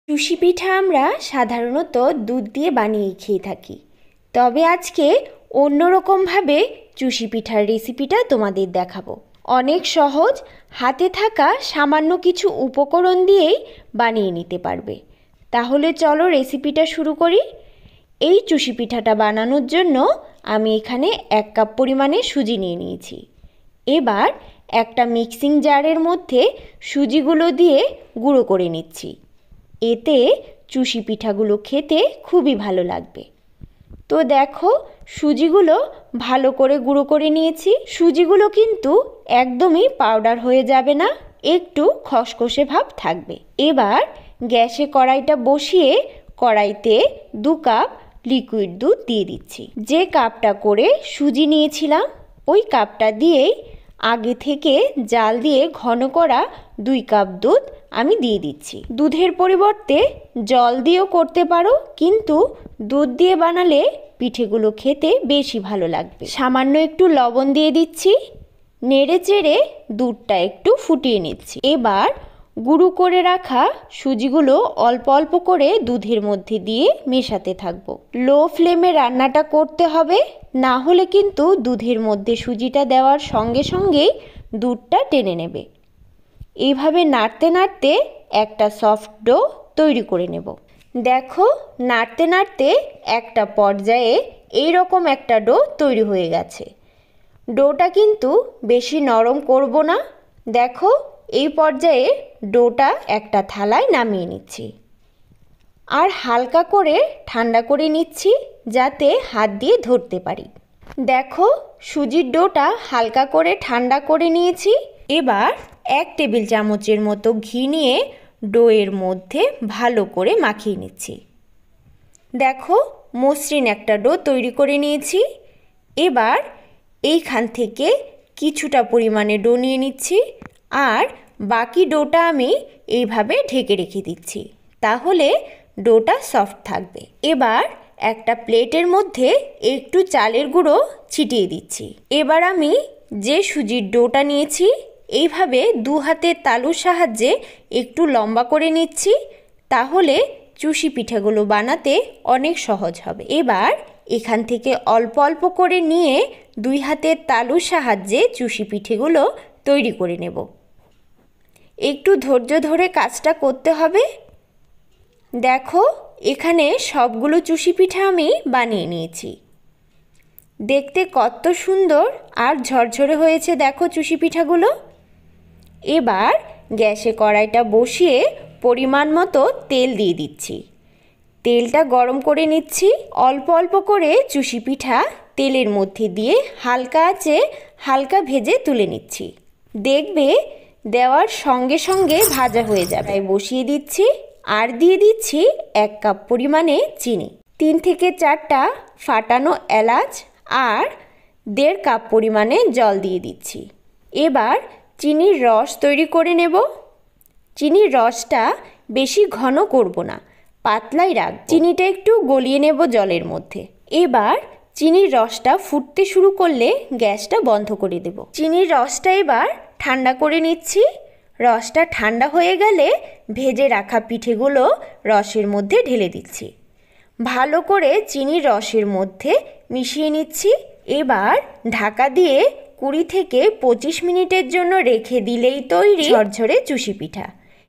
চুষি পিঠা আমরা সাধারণত দুধ দিয়ে বানিয়ে খেয়ে থাকি, তবে আজকে অন্যরকমভাবে চুষি পিঠার রেসিপিটা তোমাদের দেখাবো। অনেক সহজ, হাতে থাকা সামান্য কিছু উপকরণ দিয়েই বানিয়ে নিতে পারবে। তাহলে চলো রেসিপিটা শুরু করি। এই চুষি পিঠাটা বানানোর জন্য আমি এখানে 1 কাপ পরিমাণে সুজি নিয়ে নিয়েছি। এবার একটা মিক্সিং জারের মধ্যে সুজিগুলো দিয়ে গুঁড়ো করে নিচ্ছি। এতে চুষি পিঠাগুলো খেতে খুবই ভালো লাগবে। তো দেখো, সুজিগুলো ভালো করে গুঁড়ো করে নিয়েছি। সুজিগুলো কিন্তু একদমই পাউডার হয়ে যাবে না, একটু খসখসে ভাব থাকবে। এবার গ্যাসে কড়াইটা বসিয়ে কড়াইতে 2 কাপ লিকুইড দুধ দিয়ে দিচ্ছি। যে কাপটা করে সুজি নিয়েছিলাম ওই কাপটা দিয়েই আগে থেকে জাল দিয়ে ঘন করা 2 কাপ দুধ আমি দিয়ে দিচ্ছি। দুধের পরিবর্তে জল দিয়েও করতে পারো, কিন্তু দুধ দিয়ে বানালে পিঠেগুলো খেতে বেশি ভালো লাগবে। সামান্য একটু লবণ দিয়ে দিচ্ছি। নেড়ে চেড়ে দুধটা একটু ফুটিয়ে নিচ্ছি। এবার গুঁড়ো করে রাখা সুজিগুলো অল্প অল্প করে দুধের মধ্যে দিয়ে মেশাতে থাকবো। লো ফ্লেমে রান্নাটা করতে হবে, না হলে কিন্তু দুধের মধ্যে সুজিটা দেওয়ার সঙ্গে সঙ্গেই দুধটা টেনে নেবে। এইভাবে নাড়তে নাড়তে একটা সফট ডো তৈরি করে নেব। দেখো, নাড়তে নাড়তে একটা পর্যায়ে এইরকম একটা ডো তৈরি হয়ে গেছে। ডোটা কিন্তু বেশি নরম করব না। দেখো, এই পর্যায়ে ডোটা একটা থালায় নামিয়ে নিচ্ছি আর হালকা করে ঠান্ডা করে নিচ্ছি, যাতে হাত দিয়ে ধরতে পারি। দেখো, সুজির ডোটা হালকা করে ঠান্ডা করে নিয়েছি। এবার 1 টেবিল চামচের মতো ঘি নিয়ে ডোয়ের মধ্যে ভালো করে মাখিয়ে নিচ্ছি। দেখো, মসৃণ একটা ডো তৈরি করে নিয়েছি। এবার এইখান থেকে কিছুটা পরিমাণে ডো নিয়ে নিচ্ছি আর বাকি ডোটা আমি এইভাবে ঢেকে রেখে দিচ্ছি, তাহলে ডোটা সফট থাকবে। এবার একটা প্লেটের মধ্যে একটু চালের গুঁড়ো ছিটিয়ে দিচ্ছি। এবার আমি যে সুজির ডোটা নিয়েছি এইভাবে 2 হাতের তালুর সাহায্যে একটু লম্বা করে নিচ্ছি, তাহলে চুষি পিঠাগুলো বানাতে অনেক সহজ হবে। এবার এখান থেকে অল্প অল্প করে নিয়ে 2 হাতের তালুর সাহায্যে চুষি পিঠেগুলো তৈরি করে নেব। একটু ধৈর্য ধরে কাজটা করতে হবে। দেখো, এখানে সবগুলো চুষি পিঠা আমি বানিয়ে নিয়েছি। দেখতে কত সুন্দর আর ঝরঝরে হয়েছে দেখো চুষি পিঠাগুলো। এবার গ্যাসে কড়াইটা বসিয়ে পরিমাণ মতো তেল দিয়ে দিচ্ছি। তেলটা গরম করে নিচ্ছি। অল্প অল্প করে চুষি পিঠা তেলের মধ্যে দিয়ে হালকা আঁচে হালকা ভেজে তুলে নিচ্ছি। দেখবে দেওয়ার সঙ্গে সঙ্গে ভাজা হয়ে যাবে। বসিয়ে দিচ্ছি আর দিয়ে দিচ্ছি 1 কাপ পরিমাণে চিনি, 3 থেকে 4টা ফাটানো এলাচ আর 1.5 কাপ পরিমাণে জল দিয়ে দিচ্ছি। এবার চিনির রস তৈরি করে নেব। চিনির রসটা বেশি ঘন করব না, পাতলাই রাখব। চিনিটা একটু গলিয়ে নেব জলের মধ্যে। এবার চিনির রসটা ফুটতে শুরু করলে গ্যাসটা বন্ধ করে দেব। চিনির রসটা এবার ঠান্ডা করে নিচ্ছি। রসটা ঠান্ডা হয়ে গেলে ভেজে রাখা পিঠেগুলো রসের মধ্যে ঢেলে দিচ্ছি। ভালো করে চিনির রসের মধ্যে মিশিয়ে নিচ্ছি। এবার ঢাকা দিয়ে 20 থেকে 25 মিনিটের জন্য রেখে দিলেই তৈরি ঝরঝরে চুষি পিঠা।